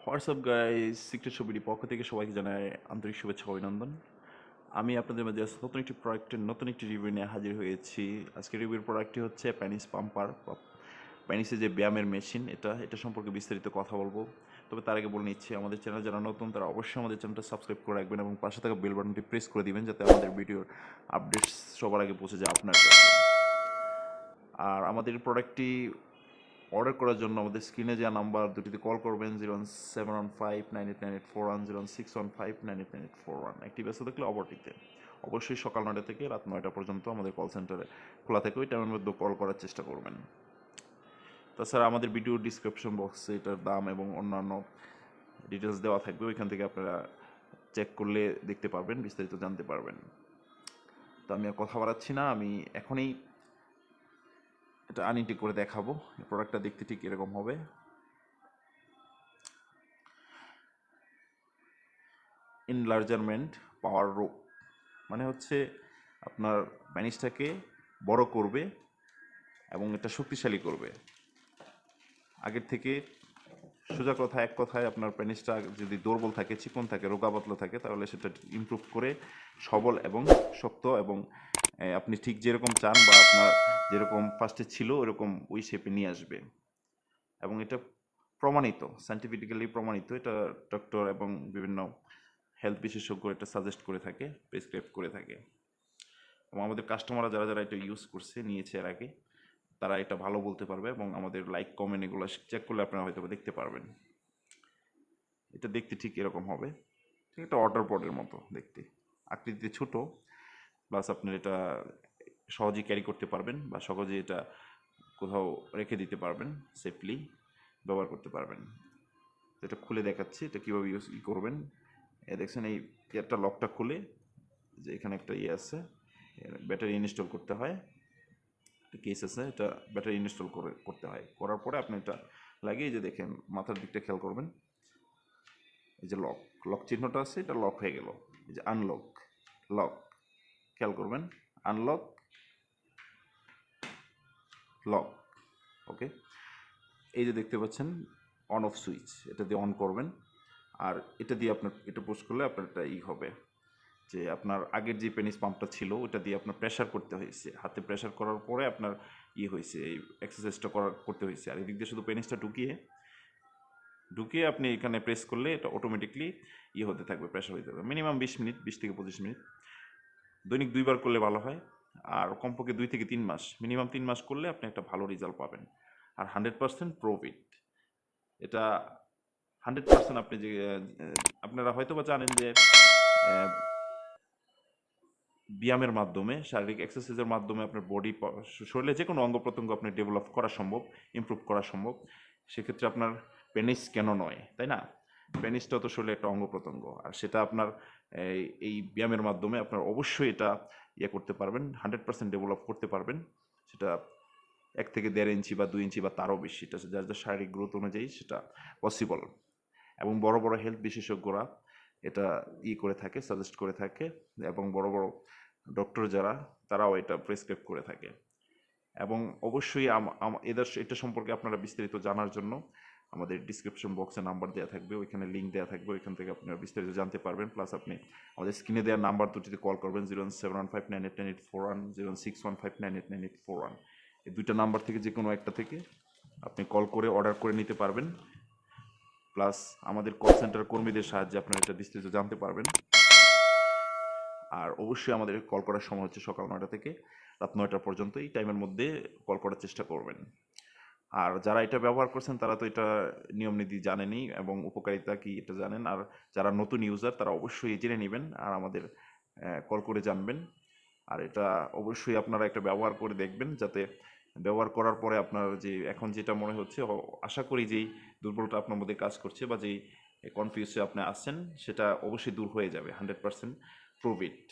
WhatsApp guys, secret ছবিটি পক্ষ থেকে সবাইকে জানাই আন্তরিক শুভেচ্ছা অভিনন্দন। আমি আপনাদের মাঝে নতুন একটি প্রোডাক্টের নতুন একটি রিভিউ নিয়ে হাজির হয়েছি। আজকের রিভিউর প্রোডাক্টটি হচ্ছে প্যানিস পাম্পার। প্যানিসের যে ব্যায়ামের মেশিন, এটা সম্পর্কে বিস্তারিত কথা বলবো। তবে তার আগে বলে নিচ্ছি, আমাদের চ্যানেল যারা নতুন তারা অবশ্যই আমাদের চ্যানেলটা সাবস্ক্রাইব করে রাখবেন এবং পাশে থাকা বেল বাটনটি প্রেস করে দিবেন, যাতে আমাদের ভিডিওর আপডেটস সবার আগে পৌঁছে যায় আপনার কাছে। আর আমাদের প্রোডাক্টটি অর্ডার করার জন্য আমাদের স্ক্রিনে যে নাম্বার দুটিতে কল করবেন, 07159898410, 06159898410। একটি ব্যস্ত থাকলে অপরটিতে। অবশ্যই সকাল 9টা থেকে রাত 9টা পর্যন্ত আমাদের কল সেন্টারে খোলা থাকে, ওই টাইমের মধ্যে কল করার চেষ্টা করবেন। তাছাড়া আমাদের ভিডিও ডিসক্রিপশন বক্সে এটার দাম এবং অন্যান্য ডিটেলস দেওয়া থাকবে, ওইখান থেকে আপনারা চেক করলে দেখতে পারবেন, বিস্তারিত জানতে পারবেন। তো আমি আর কথা বাড়াচ্ছি না, আমি এখনই এটা আনইনটেক করে দেখাবো। প্রোডাক্টটা দেখতে ঠিক এরকম হবে। এনলার্জারমেন্ট পাওয়ার রোপ মানে হচ্ছে আপনার প্যানিসটাকে বড় করবে এবং এটা শক্তিশালী করবে। আগের থেকে সোজা কথা, এক কথায় আপনার প্যানিসটা যদি দুর্বল থাকে, চিকন থাকে, রোগা পাতলা থাকে, তাহলে সেটা ইমপ্রুভ করে সবল এবং শক্ত এবং আপনি ঠিক যেরকম চান বা আপনার যেরকম ফার্স্টে ছিল ওরকম ওই শেপে নিয়ে আসবে। এবং এটা প্রমাণিত, সায়েন্টিফিক্যালি প্রমাণিত। এটা ডক্টর এবং বিভিন্ন হেলথ বিশেষজ্ঞ এটা সাজেস্ট করে থাকে, প্রেসক্রাইব করে থাকে। এবং আমাদের কাস্টমাররা যারা যারা এটা ইউজ করছে, নিয়েছে এর আগে, তারা এটা ভালো বলতে পারবে এবং আমাদের লাইক কমেন্ট এগুলো চেক করলে আপনারা হয়তো দেখতে পারবেন। এটা দেখতে ঠিক এরকম হবে, ঠিক একটা ওয়াটার পটের মতো দেখতে, আকৃতিতে ছোট, প্লাস আপনার এটা সহজেই ক্যারি করতে পারবেন বা সহজে এটা কোথাও রেখে দিতে পারবেন, সেফলি ব্যবহার করতে পারবেন। এটা খুলে দেখাচ্ছি এটা কীভাবে ইউজ করবেন। দেখছেন এই একটা লকটা খুলে, যে এখানে একটা ইয়ে আছে, ব্যাটারি ইনস্টল করতে হয়, কেস আছে, এটা ব্যাটারি ইনস্টল করতে হয়। করার পরে আপনি এটা লাগিয়ে, যে দেখেন মাথার দিকটা খেয়াল করবেন, এই যে লক লক চিহ্নটা আছে, এটা লক হয়ে গেল। এই যে আনলক, লক, খেয়াল করবেন, আনলক, লক, ওকে। এই যে দেখতে পাচ্ছেন অন অফ সুইচ, এটা দিয়ে অন করবেন। আর এটা দিয়ে আপনার এটা পুশ করলে আপনার এটা হবে, যে আপনার আগের যে পেনিস পাম্পটা ছিল ওটা দিয়ে আপনার প্রেশার করতে হয়েছে, হাতে প্রেশার করার পরে আপনার হয়েছে, এই এক্সারসাইজটা করতে হয়েছে। আর এদিক দিয়ে শুধু পেনিসটা ঢুকিয়ে আপনি এখানে প্রেস করলে এটা অটোমেটিকলি হতে থাকবে, প্রেশার হতে থাকবে। মিনিমাম 20 মিনিট, 20 থেকে 25 মিনিট, দৈনিক 2বার করলে ভালো হয়। আর কমপক্ষে 2 থেকে 3 মাস, মিনিমাম 3 মাস করলে আপনি একটা ভালো রেজাল্ট পাবেন। আর 100% প্রফিট এটা, 100%। আপনি যে আপনারা হয়তো বা জানেন যে ব্যায়ামের মাধ্যমে, শারীরিক এক্সারসাইজের মাধ্যমে আপনার বডি, শরীরে যে কোনো অঙ্গ প্রত্যঙ্গ আপনি ডেভেলপ করা সম্ভব, ইমপ্রুভ করা সম্ভব। সেক্ষেত্রে আপনার পেনিস কেন নয়, তাই না? পেনিসটা তো শরীরে একটা অঙ্গ প্রত্যঙ্গ, আর সেটা আপনার এই ব্যায়ামের মাধ্যমে আপনার অবশ্যই এটা করতে পারবেন, 100% ডেভেলপ করতে পারবেন। সেটা 1 থেকে 1.5 ইঞ্চি বা 2 ইঞ্চি বা তারও বেশি, এটা যার যার শারীরিক গ্রোথ অনুযায়ী সেটা পসিবল। এবং বড় বড় হেলথ বিশেষজ্ঞরা এটা করে থাকে, সাজেস্ট করে থাকে, এবং বড় বড় ডক্টর যারা, তারাও এটা প্রেসক্রাইব করে থাকে। এবং অবশ্যই এটা সম্পর্কে আপনারা বিস্তারিত জানার জন্য আমাদের ডিসক্রিপশন বক্সে নাম্বার দেওয়া থাকবে, ওইখানে লিঙ্ক দেওয়া থাকবে, ওইখান থেকে আপনারা বিস্তারিত জানতে পারবেন। প্লাস আপনি আমাদের স্ক্রিনে দেওয়া নাম্বার দুটিতে কল করবেন, 07159898410, 06159898410। এই দুইটা নাম্বার থেকে যে কোনো একটা থেকে আপনি কল করে অর্ডার করে নিতে পারবেন। প্লাস আমাদের কল সেন্টার কর্মীদের সাহায্যে আপনারা এটা বিস্তারিত জানতে পারবেন। আর অবশ্যই আমাদের কল করার সময় হচ্ছে সকাল 9টা থেকে রাত 9টা পর্যন্ত, এই টাইমের মধ্যে কল করার চেষ্টা করবেন। আর যারা এটা ব্যবহার করছেন তারা তো এটা নিয়ম নীতি জানেনই এবং উপকারিতা কি এটা জানেন। আর যারা নতুন ইউজার তারা অবশ্যই জেনে নেবেন আর আমাদের কল করে জানবেন। আর এটা অবশ্যই আপনারা একটা ব্যবহার করে দেখবেন, যাতে ব্যবহার করার পরে আপনার যে এখন যেটা মনে হচ্ছে, আশা করি যেই দুর্বলতা আপনার মধ্যে কাজ করছে বা যেই কনফিউজে আপনি আসছেন, সেটা অবশ্যই দূর হয়ে যাবে, 100% প্রুভ ইট।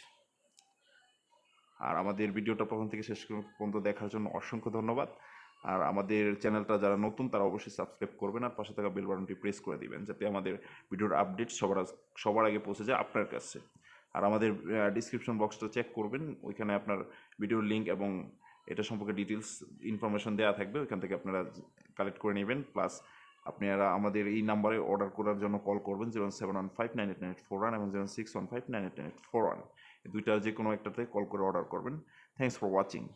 আর আমাদের ভিডিওটা প্রথম থেকে শেষ পর্যন্ত দেখার জন্য অসংখ্য ধন্যবাদ। আর আমাদের চ্যানেলটা যারা নতুন তারা অবশ্যই সাবস্ক্রাইব করবেন আর পাশে থাকা বেল বাটনটি প্রেস করে দিবেন, যাতে আমাদের ভিডিওর আপডেট সবার আগে পৌঁছে যায় আপনার কাছে। আর আমাদের ডিসক্রিপশন বক্সটা চেক করবেন, ওইখানে আপনার ভিডিওর লিঙ্ক এবং এটা সম্পর্কে ডিটেলস ইনফরমেশন দেওয়া থাকবে, ওইখান থেকে আপনারা কালেক্ট করে নেবেন। প্লাস আপনারা আমাদের এই নাম্বারে অর্ডার করার জন্য কল করবেন 07159889841 এবং 06159889841, এই দুইটা যে কোনো একটাতে কল করে অর্ডার করবেন। Thanks for watching.